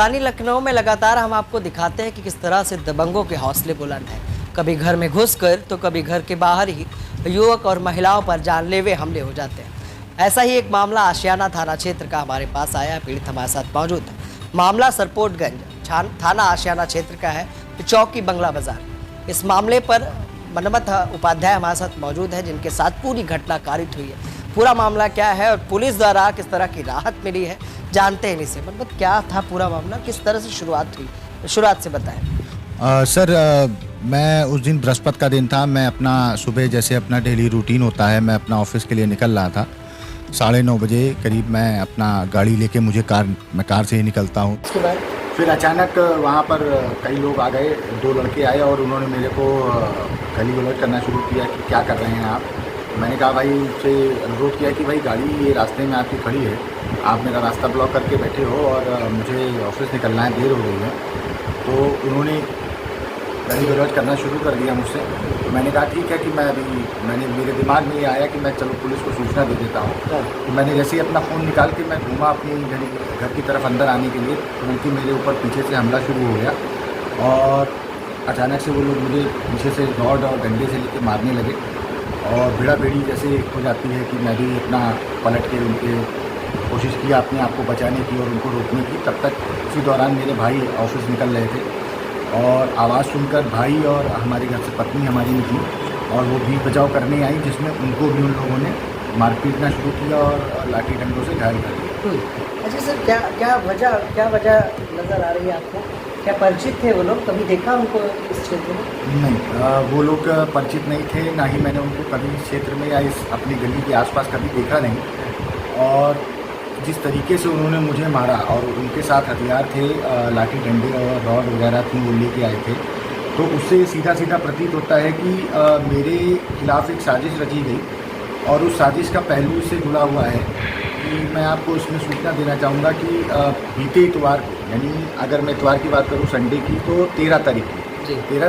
राजधानी लखनऊ में लगातार हम आपको दिखाते हैं कि किस तरह से दबंगों के हौसले बुलंद हैं। कभी घर में घुसकर तो कभी घर के बाहर ही युवक और महिलाओं पर जानलेवा हमले हो जाते हैं। ऐसा ही एक मामला आशियाना थाना क्षेत्र का हमारे पास आया है। पीड़ित हमारे साथ मौजूद है। मामला सरपोटगंज थाना आशियाना क्षेत्र का है, चौकी बंगला बाजार। इस मामले पर मनमत उपाध्याय हमारे साथ मौजूद है, जिनके साथ पूरी घटना कारित हुई है। पूरा मामला क्या है और पुलिस द्वारा किस तरह की राहत मिली है, जानते हैं इनसे। मतलब क्या था पूरा मामला, किस तरह से शुरुआत हुई, शुरुआत से बताएं। सर मैं उस दिन बृहस्पति का दिन था। मैं अपना सुबह जैसे अपना डेली रूटीन होता है, मैं अपना ऑफिस के लिए निकल रहा था। 9:30 बजे करीब मैं अपना गाड़ी लेके मैं कार से ही निकलता हूँ। उसके बाद फिर अचानक वहाँ पर कई लोग आ गए, 2 लड़के आए और उन्होंने मेरे को गाली गलौज करना शुरू किया कि क्या कर रहे हैं आप। मैंने कहा भाई, उनसे अनुरोध किया कि भाई गाड़ी ये रास्ते में आपकी खड़ी है, आप मेरा रास्ता ब्लॉक करके बैठे हो और मुझे ऑफिस निकलना है, देर हो गई है। तो उन्होंने गाली गलौज करना शुरू कर दिया मुझसे। तो मैंने कहा ठीक है कि मेरे दिमाग में ये आया कि मैं चलो पुलिस को सूचना दे देता हूँ। तो मैंने जैसे ही अपना फ़ोन निकाल के मैं घूमा अपनी घर की तरफ अंदर आने के लिए, तुरंत ही मेरे ऊपर पीछे से हमला शुरू हो गया और अचानक से वो लोग मुझे पीछे से रॉड और डंडे से लेकर मारने लगे और भिड़ा भिड़ी जैसे हो जाती है कि मैं भी अपना पलट के उनके कोशिश की अपने आप को बचाने की और उनको रोकने की। तब तक उसी दौरान मेरे भाई ऑफिस निकल रहे थे और आवाज़ सुनकर भाई और हमारे घर से पत्नी हमारी निकली और वो भी बचाव करने आई, जिसमें उनको भी उन लोगों ने मार पीटना शुरू किया और लाठी डंडों से घायल कर दिया। अच्छा सर, क्या वजह नज़र आ रही है आपको? क्या परिचित थे वो लोग? कभी देखा उनको इस क्षेत्र में? नहीं, वो लोग परिचित नहीं थे, ना ही मैंने उनको कभी इस क्षेत्र में या इस अपनी गली के आसपास कभी देखा नहीं। और जिस तरीके से उन्होंने मुझे मारा और उनके साथ हथियार थे, लाठी डंडे और रॉड वगैरह थी, वो लेके आए थे, तो उससे सीधा सीधा प्रतीत होता है कि मेरे खिलाफ एक साजिश रची गई और उस साजिश का पहलू इससे जुड़ा हुआ है कि मैं आपको इसमें सूचना देना चाहूँगा कि बीते इतवार को, यानी अगर मैं इतवार की बात करूँ संडे की, तो 13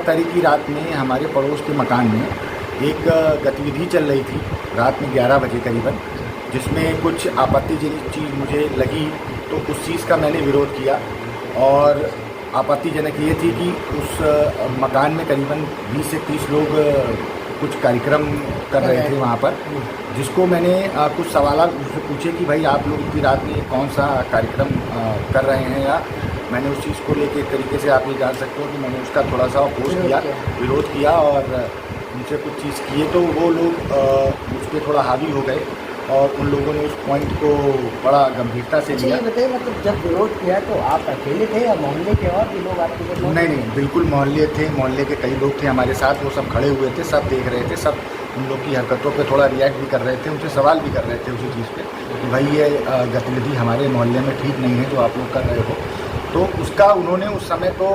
तारीख की रात में हमारे पड़ोस के मकान में एक गतिविधि चल रही थी रात में 11 बजे करीबन, जिसमें कुछ आपत्तिजनक चीज़ मुझे लगी। तो उस चीज़ का मैंने विरोध किया और आपत्तिजनक ये थी कि उस मकान में करीबन 20 से 30 लोग कुछ कार्यक्रम कर रहे थे वहाँ पर, जिसको मैंने कुछ सवाल मुझसे पूछे कि भाई आप लोग इतनी रात में कौन सा कार्यक्रम कर रहे हैं, या मैंने उस चीज़ को लेके एक तरीके से आप ये जान सकते हो कि मैंने उसका थोड़ा सा अपोज किया, विरोध किया और उनसे कुछ चीज़ किए। तो वो लोग मुझ पर थोड़ा हावी हो गए और उन लोगों ने उस पॉइंट को बड़ा गंभीरता से लिया। ये बताइए, मतलब जब विरोध किया तो आप अकेले थे या मोहल्ले के और भी लोग आपके साथ? नहीं, बिल्कुल मोहल्ले थे, मोहल्ले के कई लोग थे हमारे साथ, वो सब खड़े हुए थे, सब देख रहे थे, सब उन लोग की हरकतों पे थोड़ा रिएक्ट भी कर रहे थे, उनसे सवाल भी कर रहे थे उसी चीज़ पे कि भाई ये गतिविधि हमारे मोहल्ले में ठीक नहीं है जो आप लोग कर रहे हो। तो उसका उन्होंने उस समय तो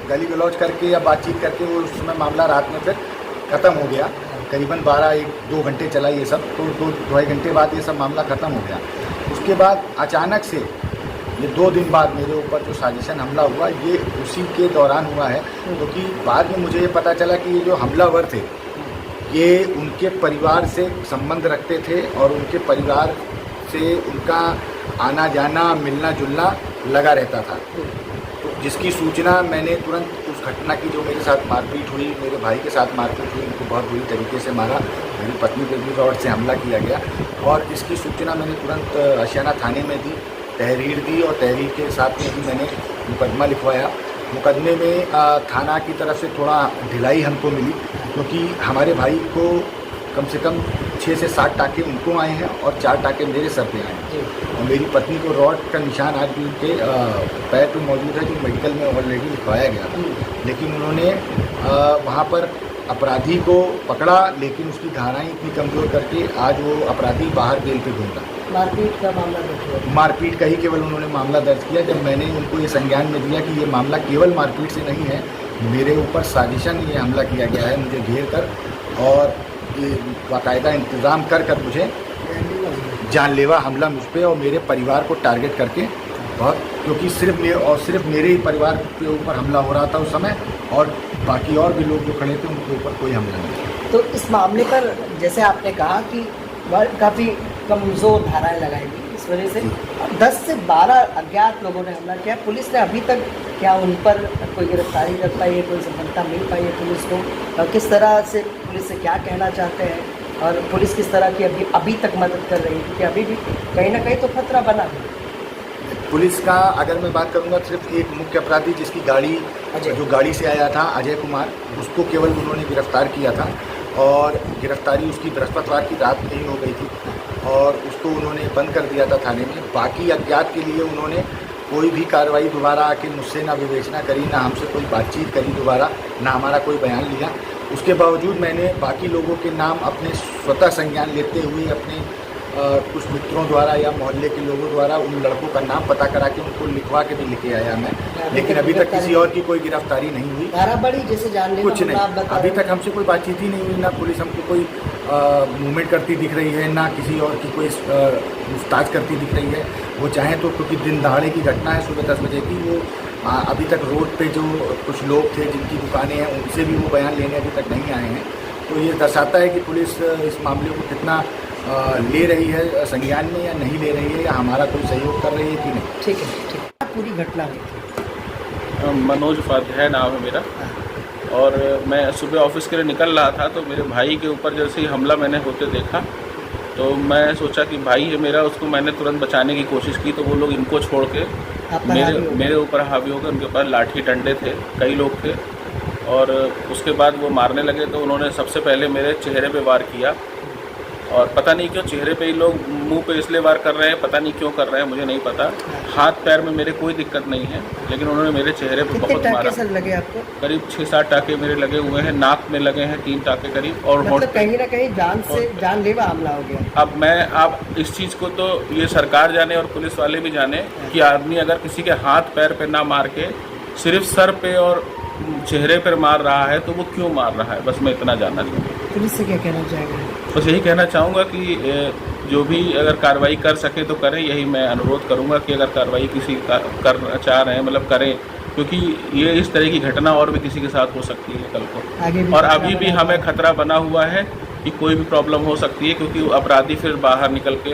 गाली गलौज करके या बातचीत करके वो उस समय मामला रात में फिर ख़त्म हो गया। करीबन 12-1-2 घंटे चला ये सब, तो 2-2.5 घंटे बाद ये सब मामला ख़त्म हो गया। उसके बाद अचानक से ये 2 दिन बाद मेरे ऊपर जो साजिशन हमला हुआ, ये उसी के दौरान हुआ है, क्योंकि बाद में मुझे ये पता चला कि ये जो हमलावर थे ये उनके परिवार से संबंध रखते थे और उनके परिवार से उनका आना जाना, मिलना जुलना लगा रहता था। तो जिसकी सूचना मैंने तुरंत उस घटना की, जो मेरे साथ मारपीट हुई, मेरे भाई के साथ मारपीट हुई, उनको बहुत बुरी तरीके से मारा, मेरी पत्नी पर भी रॉड से हमला किया गया, और इसकी सूचना मैंने तुरंत आशियाना थाने में दी, तहरीर दी और तहरीर के साथ में भी मैंने मुकदमा लिखवाया। मुकदमे में थाना की तरफ से थोड़ा ढिलाई हमको मिली, क्योंकि हमारे भाई को कम से कम 6 से 7 टाँके उनको आए हैं और 4 टाँके मेरे सर पे आए हैं, और मेरी पत्नी को रॉड का निशान आज भी उनके पैर पे मौजूद है, जो मेडिकल में ऑलरेडी लिखवाया गया था। लेकिन उन्होंने वहाँ पर अपराधी को पकड़ा, लेकिन उसकी धाराएं इतनी कमज़ोर करके आज वो अपराधी बाहर बेल पे घूम रहा। मारपीट का मामला दर्ज हुआ? मारपीट का ही केवल उन्होंने मामला दर्ज किया। जब मैंने उनको ये संज्ञान में दिया कि ये मामला केवल मारपीट से नहीं है, मेरे ऊपर साजिशन ये हमला किया गया है, मुझे घेर कर और ये बाकायदा इंतज़ाम कर मुझे जानलेवा हमला मुझ पर और मेरे परिवार को टारगेट करके, और क्योंकि सिर्फ मेरे ही परिवार के ऊपर हमला हो रहा था उस समय, और बाकी और भी लोग जो खड़े थे उनके ऊपर कोई हमला नहीं। तो इस मामले पर जैसे आपने कहा कि काफ़ी कमज़ोर धाराएं लगाई गई, इस इस वजह से 10 से 12 अज्ञात लोगों ने हमला किया। पुलिस ने अभी तक क्या उन पर कोई गिरफ्तारी कर पाई है, कोई सफलता मिल पाई है पुलिस को, और किस तरह से पुलिस से क्या कहना चाहते हैं और पुलिस किस तरह की अभी तक मदद कर रही है, क्योंकि अभी भी कहीं ना कहीं तो खतरा बना है। पुलिस का अगर मैं बात करूंगा, सिर्फ एक मुख्य अपराधी जिसकी गाड़ी जो गाड़ी से आया था अजय कुमार, उसको केवल उन्होंने गिरफ्तार किया था और गिरफ्तारी उसकी बृहस्पतिवार की रात में ही हो गई थी और उसको उन्होंने बंद कर दिया था थाने में। बाकी अज्ञात के लिए उन्होंने कोई भी कार्रवाई दोबारा आके मुझसे ना विवेचना करी, ना हमसे कोई बातचीत करी दोबारा, ना हमारा कोई बयान लिया। उसके बावजूद मैंने बाकी लोगों के नाम अपने स्वतः संज्ञान लेते हुए अपने कुछ मित्रों द्वारा या मोहल्ले के लोगों द्वारा उन लड़कों का नाम पता करा के उनको लिखवा के भी लेके आया मैं, लेकिन अभी तक किसी और की कोई गिरफ्तारी नहीं हुई। धाराबड़ी जैसे जानलेवा कुछ नहीं, अभी तक हमसे कोई बातचीत ही नहीं हुई, ना पुलिस हमको कोई मूवमेंट करती दिख रही है, ना किसी और की कोई पूछताछ करती दिख रही है। वो चाहें तो, क्योंकि दिन दहाड़े की घटना है सुबह 10 बजे की, वो अभी तक रोड पे जो कुछ लोग थे जिनकी दुकानें हैं उनसे भी वो बयान लेने अभी तक नहीं आए हैं। तो ये दर्शाता है कि पुलिस इस मामले को कितना ले रही है संज्ञान में या नहीं ले रही है, या हमारा कोई सहयोग कर रही है कि नहीं। ठीक है, पूरी घटना हुई। मनोज उपाध्याय नाम है मेरा, और मैं सुबह ऑफिस के लिए निकल रहा था तो मेरे भाई के ऊपर जैसे ही हमला मैंने होते देखा तो मैं सोचा कि भाई है मेरा, उसको मैंने तुरंत बचाने की कोशिश की। तो वो लोग इनको छोड़ के मेरे ऊपर हावी हो गए। उनके पास लाठी डंडे थे, कई लोग थे, और उसके बाद वो मारने लगे। तो उन्होंने सबसे पहले मेरे चेहरे पे वार किया, और पता नहीं क्यों चेहरे पे ही लोग मुंह पे इसलिए वार कर रहे हैं, पता नहीं क्यों कर रहे हैं, मुझे नहीं पता। हाथ पैर में मेरे कोई दिक्कत नहीं है, लेकिन उन्होंने मेरे चेहरे पे बहुत मारा। सर लगे आपको? करीब 6-7 टाके मेरे लगे हुए हैं, नाक में लगे हैं 3 टाके करीब, और मतलब कहीं ना कहीं जानलेवा हमला हो गया। अब इस चीज़ को तो ये सरकार जाने और पुलिस वाले भी जाने कि आदमी अगर किसी के हाथ पैर पे ना मार के सिर्फ सर पे और चेहरे पर मार रहा है तो वो क्यों मार रहा है, बस मैं इतना जानना चाहूँगा। पुलिस से क्या कहना चाहेंगे? बस यही कहना चाहूँगा कि जो भी अगर कार्रवाई कर सके तो करें, यही मैं अनुरोध करूँगा कि अगर कार्रवाई किसी का करना चाह रहे हैं मतलब करें, क्योंकि ये इस तरह की घटना और भी किसी के साथ हो सकती है कल को। और अभी भी हमें खतरा बना हुआ है कि कोई भी प्रॉब्लम हो सकती है, क्योंकि अपराधी फिर बाहर निकल के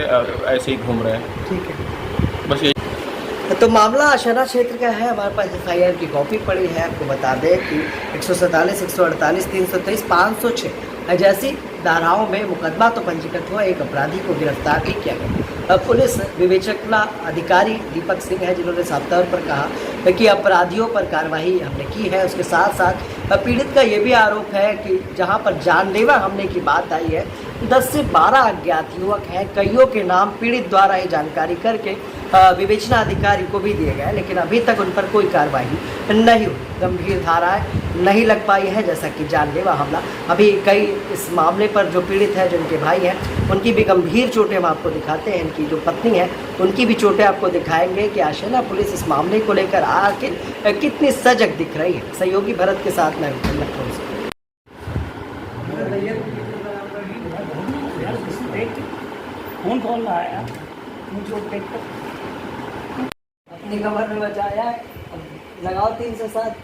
ऐसे ही घूम रहे हैं। ठीक है, बस यही। तो मामला आशना क्षेत्र का है। हमारे पास FIR की कॉपी पड़ी है। आपको बता दें कि 147, 148, 323, 506 जैसी धाराओं में मुकदमा तो पंजीकृत हुआ, एक अपराधी को गिरफ्तार भी किया गया। पुलिस विवेचना अधिकारी दीपक सिंह है जिन्होंने साफ तौर पर कहा कि अपराधियों पर कार्रवाई हमने की है। उसके साथ साथ पीड़ित का ये भी आरोप है कि जहां पर जानलेवा हमले की बात आई है, 10 से 12 अज्ञात युवक हैं, कईयों के नाम पीड़ित द्वारा ही जानकारी करके विवेचना अधिकारी को भी दिए गए, लेकिन अभी तक उन पर कोई कार्रवाई नहीं हुई। गंभीर धाराएं नहीं लग पाई है, जैसा कि जानलेवा हमला। अभी कई इस मामले पर जो पीड़ित है, जो उनके भाई हैं, उनकी भी गंभीर चोटें हम आपको दिखाते हैं। इनकी जो पत्नी है उनकी भी चोटें आपको दिखाएंगे कि आशना पुलिस इस मामले को लेकर आके कितनी सजग दिख रही है। सहयोगी भरत के साथ मैं कौन कौन आया अपनी कमर में बचाया है, लगाओ 3 से 7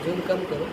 जूम कम करो,